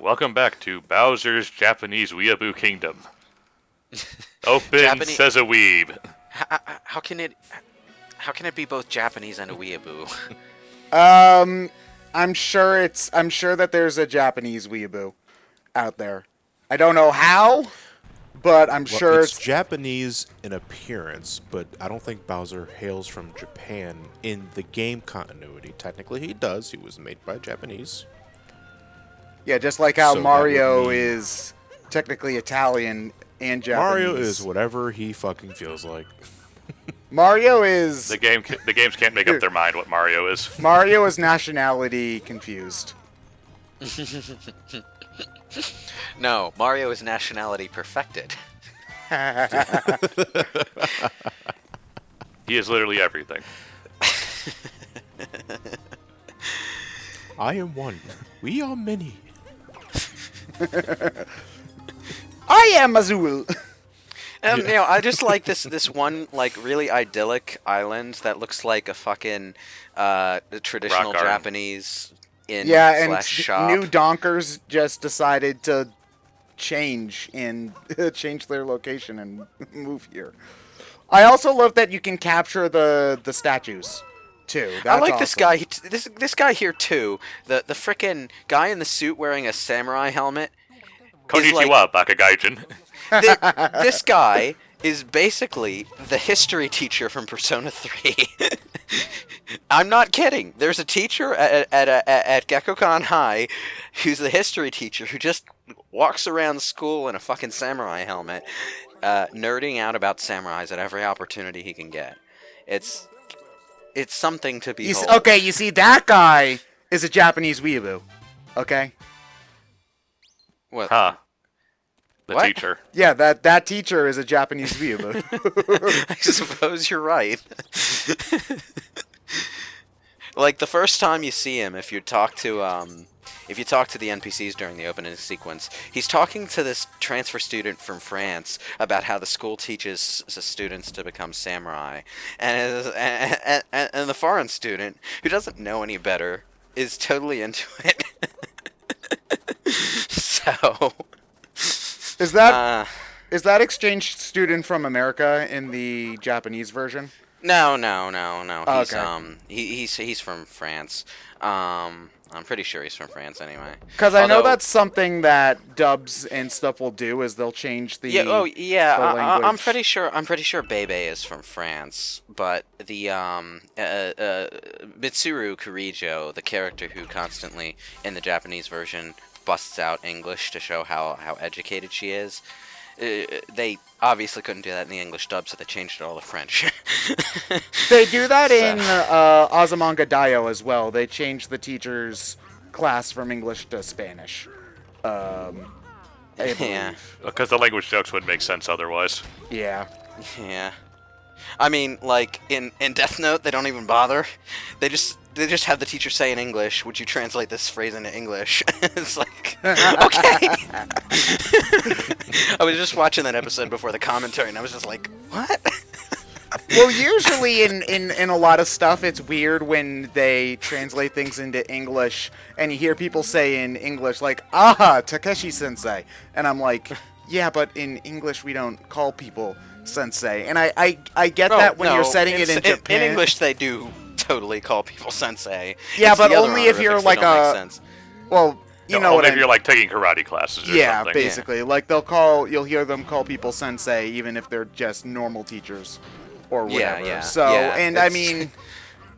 Welcome back to Bowser's Japanese Weeaboo Kingdom. Open says a weeb. How can it be both Japanese and a weeaboo? I'm sure that there's a Japanese weeaboo out there. I don't know how, but I'm sure it's Japanese in appearance, but I don't think Bowser hails from Japan in the game continuity. Technically, he does. He was made by Japanese. Yeah, just like how So Mario that would mean- is technically Italian and Japanese. Mario is whatever he fucking feels like. Mario is The games can't make up their mind what Mario is. Mario is nationality confused. No, Mario is nationality perfected. He is literally everything. I am one. We are many. I am Azul. And I just like this one really idyllic island that looks like a fucking traditional Rock garden. Japanese inn Yeah, and slash shop. New Donkers just decided to change their location and move here. I also love that you can capture the statues too. I That's like awesome. this guy. This guy here too. The frickin' guy in the suit wearing a samurai helmet. is like- Konnichiwa, Bakagaijin. This guy is basically the history teacher from Persona 3. I'm not kidding. There's a teacher at Gekkoukan High who's the history teacher who just walks around school in a fucking samurai helmet, nerding out about samurais at every opportunity he can get. It's something to behold. You see, that guy is a Japanese weeaboo. Okay? What? Huh. The What? teacher. Yeah, that teacher is a Japanese weeaboo. I suppose you're right. Like the first time you see him, if you talk to the NPCs during the opening sequence, he's talking to this transfer student from France about how the school teaches students to become samurai, and the foreign student who doesn't know any better is totally into it. So. Is that exchange student from America in the Japanese version? No. He's Okay. he's from France. I'm pretty sure he's from France anyway. Because I know Although- that's something that dubs and stuff will do is they'll change the yeah. the I'm language. pretty sure Bebe is from France, but the Mitsuru Kirijo, the character who constantly in the Japanese version busts out English to show how educated she is. They obviously couldn't do that in the English dub, so they changed it all to French. They do that in Azumanga Daioh as well. They change the teacher's class from English to Spanish. I Yeah. believe. Because the language jokes wouldn't make sense otherwise. Yeah. Yeah. I mean, like, in Death Note, they don't even bother. They just have the teacher say in English, would you translate this phrase into English? It's like, okay. I was just watching that episode before the commentary, and I was just like, what? Well, usually in a lot of stuff, it's weird when they translate things into English, and you hear people say in English, like, aha, Takeshi-sensei. And I'm like, yeah, but in English, we don't call people sensei. And I get that when you're setting it in Japan. In English, they do totally call people sensei. Yeah, It's but the other only if you're honorifics that like don't make a- sense. Well, you know only what if I you're like taking karate classes or Yeah, something. basically. Like you'll hear them call people sensei even if they're just normal teachers or whatever. Yeah. So, Yeah, and I it's- mean,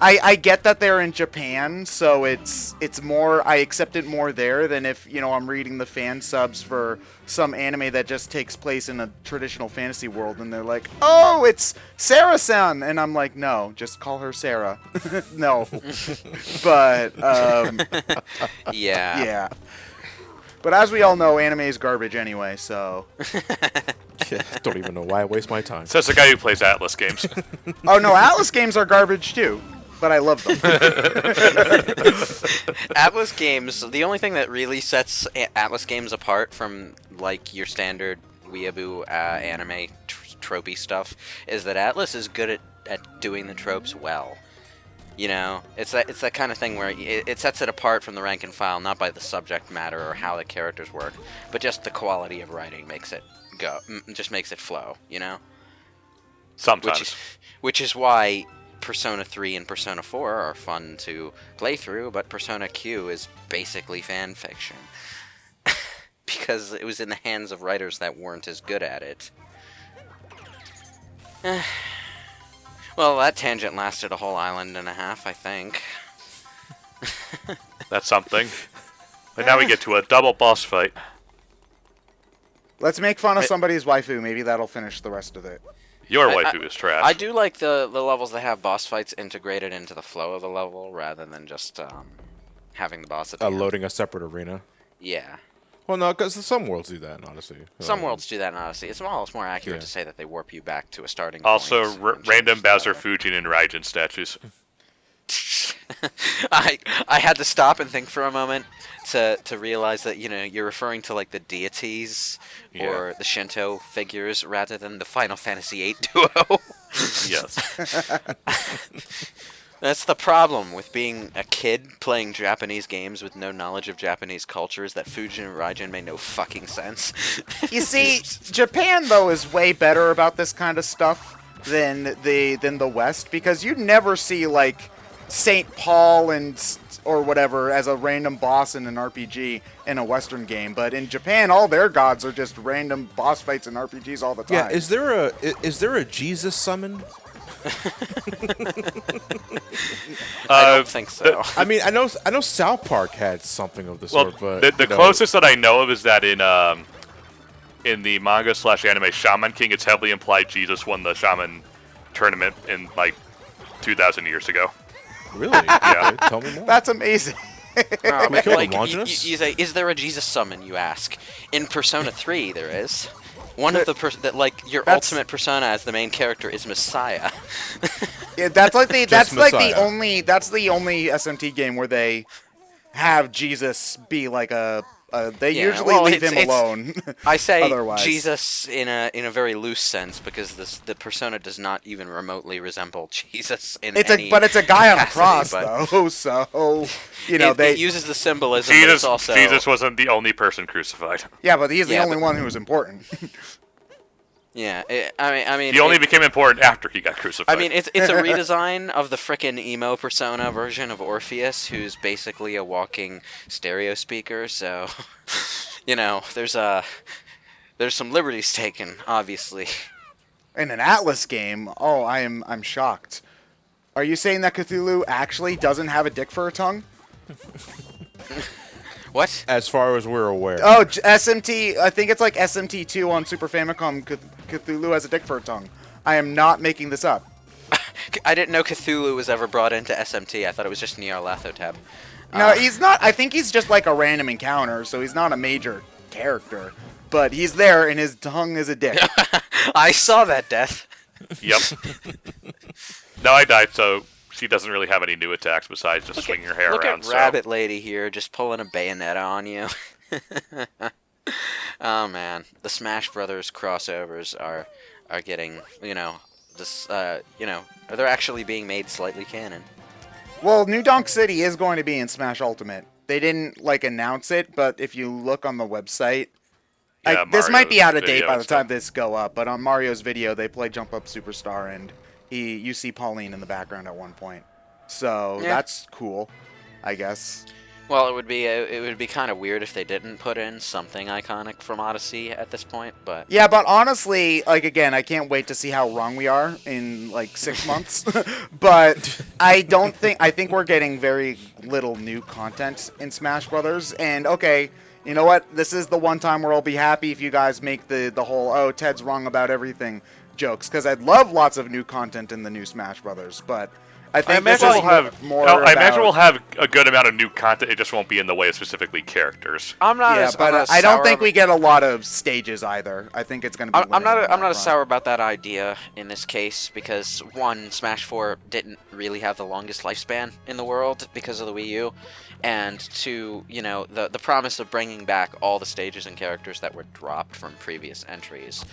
I get that they're in Japan, so it's more, I accept it more there than if, I'm reading the fan subs for some anime that just takes place in a traditional fantasy world and they're like, oh, it's Sarah-san! And I'm like, no, just call her Sarah. No. But, Yeah. yeah. But as we all know, anime is garbage anyway, so... Don't even know why I waste my time. Says the guy who plays Atlas games. Oh no, Atlas games are garbage too, but I love them. Atlas games, the only thing that really sets Atlas games apart from like your standard weeaboo anime tropey stuff is that Atlas is good at doing the tropes well. You know, it's that kind of thing where it sets it apart from the rank and file, not by the subject matter or how the characters work, but just the quality of writing makes it just makes it flow. You know. Sometimes. Which is why Persona 3 and Persona 4 are fun to play through, but Persona Q is basically fan fiction. Because it was in the hands of writers that weren't as good at it. Well, that tangent lasted a whole island and a half, I think. That's something. But now we get to a double boss fight. Let's make fun of somebody's waifu. Maybe that'll finish the rest of it. Your waifu is trash. I do like the levels that have boss fights integrated into the flow of the level, rather than just having the boss at the end. Loading a separate arena. Yeah. Well, no, because some worlds do that in Odyssey. Some worlds do that in Odyssey. It's almost more accurate to say that they warp you back to a starting also, point. random Bowser, Fujin, and Raijin statues. I had to stop and think for a moment to realize that, you know, you're referring to like the deities or the Shinto figures rather than the Final Fantasy VIII duo. Yes. That's the problem with being a kid playing Japanese games with no knowledge of Japanese cultures, that Fujin and Raijin made no fucking sense. You see, Japan, though, is way better about this kind of stuff than the West, because you never see, like, St. Paul or whatever as a random boss in an RPG in a Western game. But in Japan, all their gods are just random boss fights in RPGs all the time. Yeah, is there a Jesus summon? I don't think so. I mean, I know South Park had something of the sort, but the closest that I know of is that in the manga/anime Shaman King, it's heavily implied Jesus won the Shaman tournament in like 2,000 years ago. Really? Yeah. Tell me more. That's amazing. But, kill like, him, you say, is there a Jesus summon? You ask. In Persona 3, there is. One of the your ultimate persona as the main character is Messiah. Yeah, that's like the Messiah. that's the only SMT game where they have Jesus be like they usually leave him alone. I say otherwise. Jesus in a very loose sense, because the persona does not even remotely resemble Jesus in any but it's a guy on a capacity, cross though, so you know it uses the symbolism. But it's also Jesus wasn't the only person crucified. Yeah, but he's the only one who was important. Yeah, I mean, he only became important after he got crucified. I mean, it's a redesign of the frickin' emo persona version of Orpheus, who's basically a walking stereo speaker. So, you know, there's some liberties taken, obviously. In an Atlas game, I'm shocked. Are you saying that Cthulhu actually doesn't have a dick for a tongue? What? As far as we're aware. Oh, SMT. I think it's like SMT2 on Super Famicom. Cthulhu has a dick for a tongue. I am not making this up. I didn't know Cthulhu was ever brought into SMT. I thought it was just Nyarlathotep. No, he's not. I think he's just like a random encounter, so he's not a major character. But he's there, and his tongue is a dick. I saw that, Death. Yep. No, I died, so she doesn't really have any new attacks besides just swinging her hair around. Look at Rabbit Lady here, just pulling a bayonetta on you. Oh man, the Smash Brothers crossovers are getting, they're actually being made slightly canon. Well, New Donk City is going to be in Smash Ultimate. They didn't you it, but if you look on the website, this might be out of date by the time this go up. But on Mario's video, they play Jump Up Superstar, and you see Pauline in the background at one point. So that's cool, I guess. Well, it would be kind of weird if they didn't put in something iconic from Odyssey at this point, but yeah, but honestly, like again, I can't wait to see how wrong we are in like 6 months. But I think we're getting very little new content in Smash Brothers. And okay, you know what? This is the one time where I'll be happy if you guys make the whole Ted's wrong about everything jokes, because I'd love lots of new content in the new Smash Brothers, but I think I imagine we'll have a good amount of new content. It just won't be in the way of specifically characters. I don't think we get a lot of stages either. I think it's going to be. I'm not as sour about that idea in this case, because one, Smash 4 didn't really have the longest lifespan in the world because of the Wii U, and two, the promise of bringing back all the stages and characters that were dropped from previous entries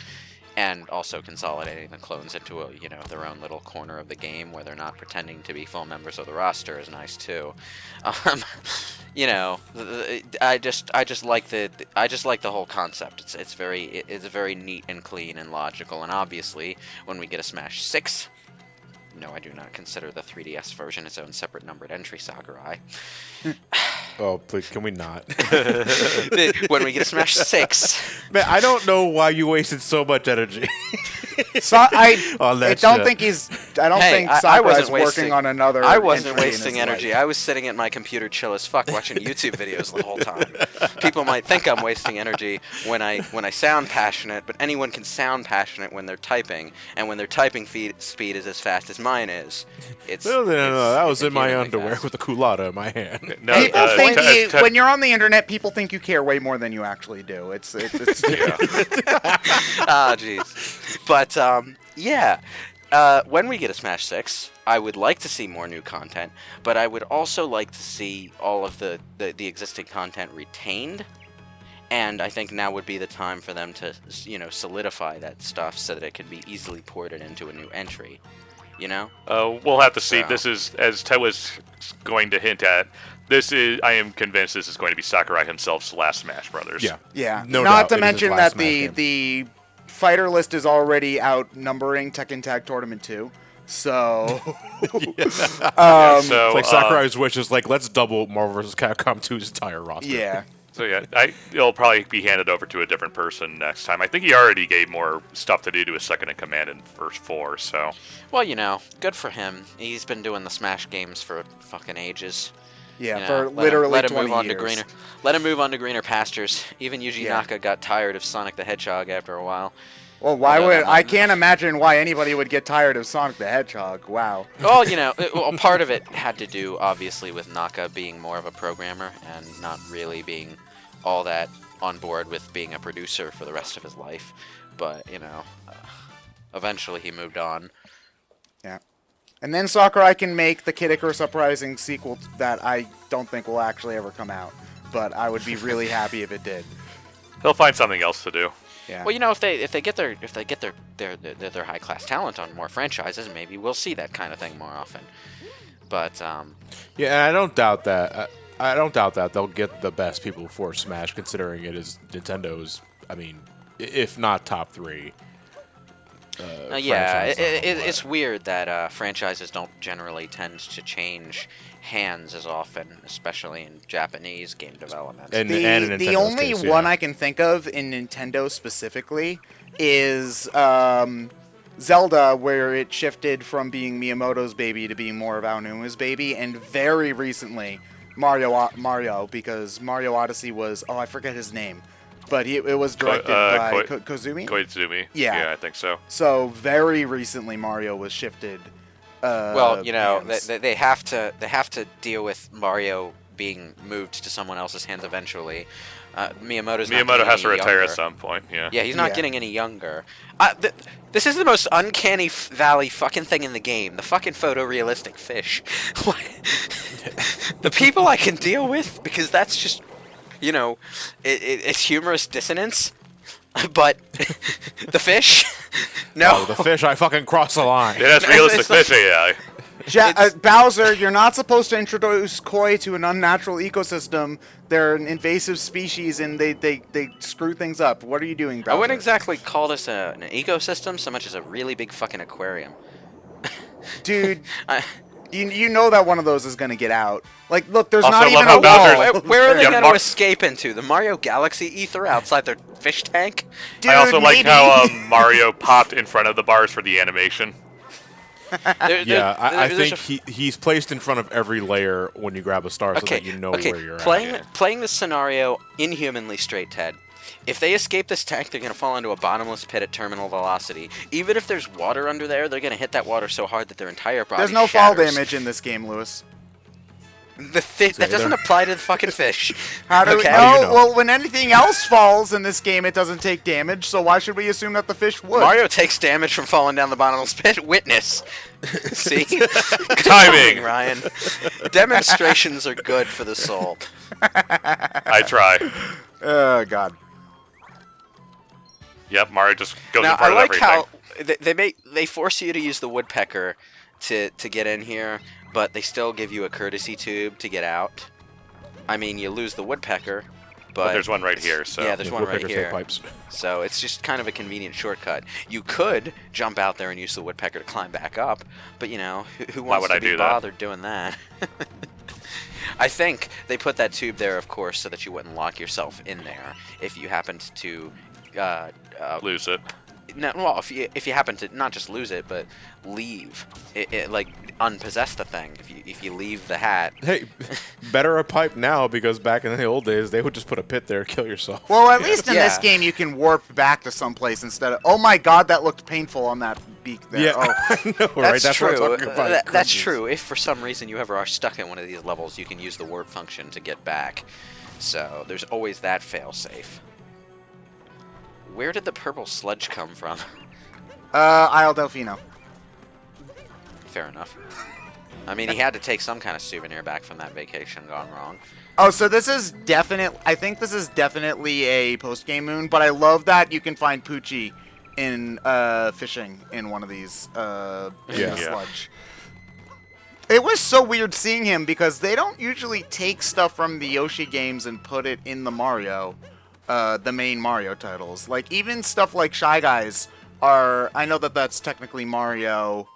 and also consolidating the clones into a, their own little corner of the game where they're not pretending to be full members of the roster is nice too. I just like the whole concept. It's very neat and clean and logical. And obviously, when we get a Smash 6, no, I do not consider the 3DS version its own separate numbered entry, Sakurai. Oh, please, can we not? When we get a Smash 6. Man, I don't know why you wasted so much energy. So I On that don't shit. think he's. I don't Hey, think I Sakurai's wasn't working wasting- on another. I wasn't entry in wasting his energy. life. I was sitting at my computer chill as fuck watching YouTube videos the whole time. People might think I'm wasting energy when I sound passionate, but anyone can sound passionate when they're typing, and when their typing speed is as fast as mine is. No, that was it's in my inhumanly underwear fast. with a culotta in my hand. No, People think Ted- when you're on the internet, people think you care way more than you actually do. It's Ah, jeez. But yeah. When we get a Smash 6, I would like to see more new content, but I would also like to see all of the existing content retained. And I think now would be the time for them to, solidify that stuff so that it can be easily ported into a new entry. We'll have to see. So- This is, as Ted was going to hint at, I am convinced this is going to be Sakurai himself's last Smash Brothers. Yeah. Yeah. No Not doubt, to it is his mention last that Smash game. the fighter list is already outnumbering Tekken Tag Tournament 2. So So, It's like Sakurai's wish is like, let's double Marvel vs. Capcom 2's entire roster. yeah. So yeah, it'll probably be handed over to a different person next time. I think he already gave more stuff to do to his second in command in first 4. So Well, good for him. He's been doing the Smash games for fucking ages. Yeah, You know, for let literally him, let him 20 move on years. to greener. Let him move on to greener pastures. Even Yuji Yeah. Naka got tired of Sonic the Hedgehog after a while. Well, why Although would that I might- can't imagine why anybody would get tired of Sonic the Hedgehog. Wow. Well, part of it had to do, obviously, with Naka being more of a programmer and not really being all that on board with being a producer for the rest of his life. But, eventually he moved on. Yeah. And then Sakurai can make the Kid Icarus Uprising sequel that I don't think will actually ever come out, but I would be really happy if it did. he'll find something else to do. Yeah. Well, if they get their high class talent on more franchises, maybe we'll see that kind of thing more often. But Yeah, and I don't doubt that. I don't doubt that they'll get the best people for Smash, considering it is Nintendo's, if not top 3. yeah, franchise on the it's weird that franchises don't generally tend to change hands as often, especially in Japanese game development. And the in the Nintendo's only case, one yeah. I can think of in Nintendo specifically is Zelda, where it shifted from being Miyamoto's baby to being more of Aonuma's baby, and very recently Mario, because Mario Odyssey was, I forget his name, but it was directed by Kozumi. Koizumi. Yeah. Yeah, I think so. So very recently Mario was shifted. Well, hands. they have to deal with Mario being moved to someone else's hands eventually. Miyamoto has to retire younger. at some point. Yeah. Yeah, he's not Yeah. getting any younger. This is the most uncanny valley fucking thing in the game. The fucking photorealistic fish. The people I can deal with, because that's just, it's humorous dissonance. But the fish, no. Oh, the fish, I fucking crossed the line. It has realistic It's like- fish AI. Bowser, you're not supposed to introduce koi to an unnatural ecosystem. They're an invasive species, and they screw things up. What are you doing, Bowser? I wouldn't exactly call this an ecosystem so much as a really big fucking aquarium. Dude, I- you know that one of those is going to get out. Like, look, there's Also, not I love even how a Bowser's- wall. Where are they Yeah, going Mar- to escape into? The Mario Galaxy ether outside their fish tank? Dude, I also like maybe. how Mario popped in front of the bars for the animation. Yeah, I there's think he's placed in front of every layer when you grab a star so that you know where you're at. Playing this scenario inhumanly straight, Ted. If they escape this tank, they're going to fall into a bottomless pit at terminal velocity. Even if there's water under there, they're going to hit that water so hard that their entire body There's no fall shatters. damage in this game, Lewis. That doesn't apply to the fucking fish. How do Okay. we? How do No, you know? well, when anything else falls in this game, it doesn't take damage. So why should we assume that the fish would? Mario takes damage from falling down the bottomless pit. Witness. See? Timing. Ryan. Demonstrations are good for the soul. I try. Oh God. Yep, Mario just goes Now in front I like of everything. how they force you to use the woodpecker to get in here, but they still give you a courtesy tube to get out. I mean, you lose the woodpecker, But there's one right here, so... yeah, there's one right Woodpeckers have here. pipes. So it's just kind of a convenient shortcut. You could jump out there and use the woodpecker to climb back up, but you know, who Why wants would to I be do that? bothered doing that? I think they put that tube there, of course, so that you wouldn't lock yourself in there if you happened to Lose it. no, well, if you happen to not just lose it, but leave it, like unpossess the thing. If you leave the hat. Hey, better a pipe now because back in the old days they would just put a pit there, kill yourself. Well, at least in this Yeah. game you can warp back to someplace instead of. Oh my God, that looked painful on that beak there. Yeah, Oh. I know, right? That's true. what I'm talking about. That's Cringes. true. If for some reason you ever are stuck in one of these levels, you can use the warp function to get back. So there's always that failsafe. Where did the purple sludge come from? Isle Delfino. Fair enough. I mean, he had to take some kind of souvenir back from that vacation gone wrong. Oh, so this is definite. I think this is definitely a post-game moon, but I love that you can find Poochie in fishing in one of these in Yeah. the sludge. It was so weird seeing him because they don't usually take stuff from the Yoshi games and put it in the Mario, the main Mario titles. Like even stuff like Shy Guys are. I know that that's technically Mario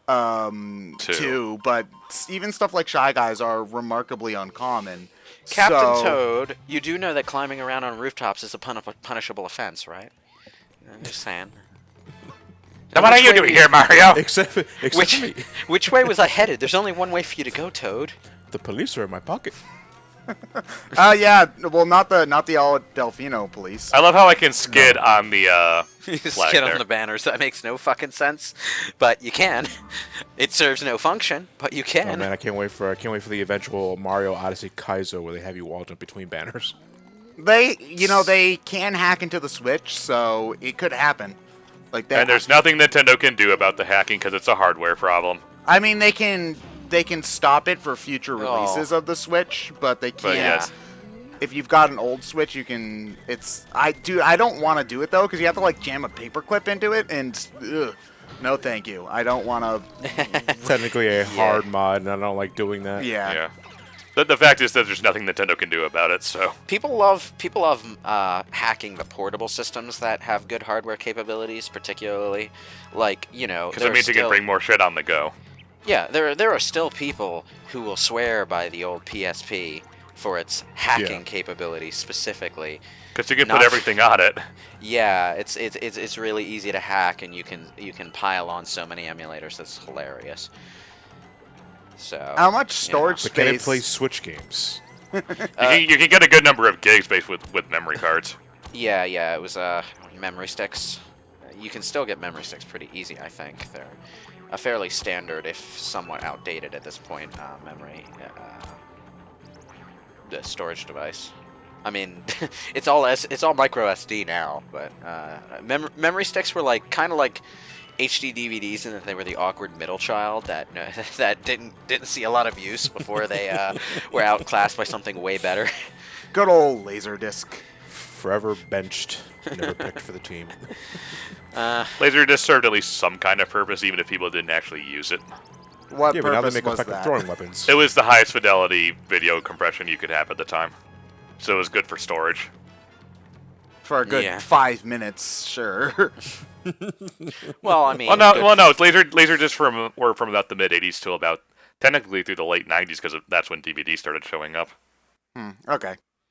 2, but even stuff like Shy Guys are remarkably uncommon. Captain So- Toad, you do know that climbing around on rooftops is a punishable offense, right? I'm just saying. Now, what are you doing here, Mario? Except for me. Which way was I headed? There's only one way for you to go, Toad. The police are in my pocket. Yeah. Well, not the Al Delfino police. I love how I can skid on the You just flag get there. on the banners. That makes no fucking sense, but you can. It serves no function, but you Oh can. man, I can't wait for the eventual Mario Odyssey Kaizo where they have you walled up between banners. They can hack into the Switch, so it could happen. Like that. And there's nothing Nintendo can do about the hacking because it's a hardware problem. I mean, they can stop it for future Oh. releases of the Switch, but they can't. But yes. If you've got an old Switch, you can. I don't want to do it though because you have to like jam a paperclip into it, and no, thank you. I don't want to. Technically a hard mod, and I don't like doing that. Yeah. Yeah. The fact is that there's nothing Nintendo can do about it, so... People love hacking the portable systems that have good hardware capabilities, particularly like Because it means you can bring more shit on the go. Yeah, there are still people who will swear by the old PSP for its hacking capabilities specifically. Because you can Not- put everything on it. Yeah, it's really easy to hack, and you can pile on so many emulators. That's hilarious. So How much storage But can it space? play Switch games? You can get a good number of gigs based with memory cards. yeah, it was memory sticks. You can still get memory sticks pretty easy, I think. They're a fairly standard, if somewhat outdated at this point, memory the storage device. I mean, it's all micro SD now, but memory sticks were like kind of like HD DVDs, and that they were the awkward middle child that that didn't see a lot of use before they were outclassed by something way better. Good old Laserdisc. Forever benched, never picked for the team. Laserdisc served at least some kind of purpose, even if people didn't actually use it. What Yeah, but now they purpose make was effective that? throwing weapons. It was the highest fidelity video compression you could have at the time. So it was good for storage. For a good Yeah. 5 minutes, sure. Well, I mean, It's Laserdiscs were from about the mid '80s till about technically through the late '90s because that's when DVD started showing up. Okay.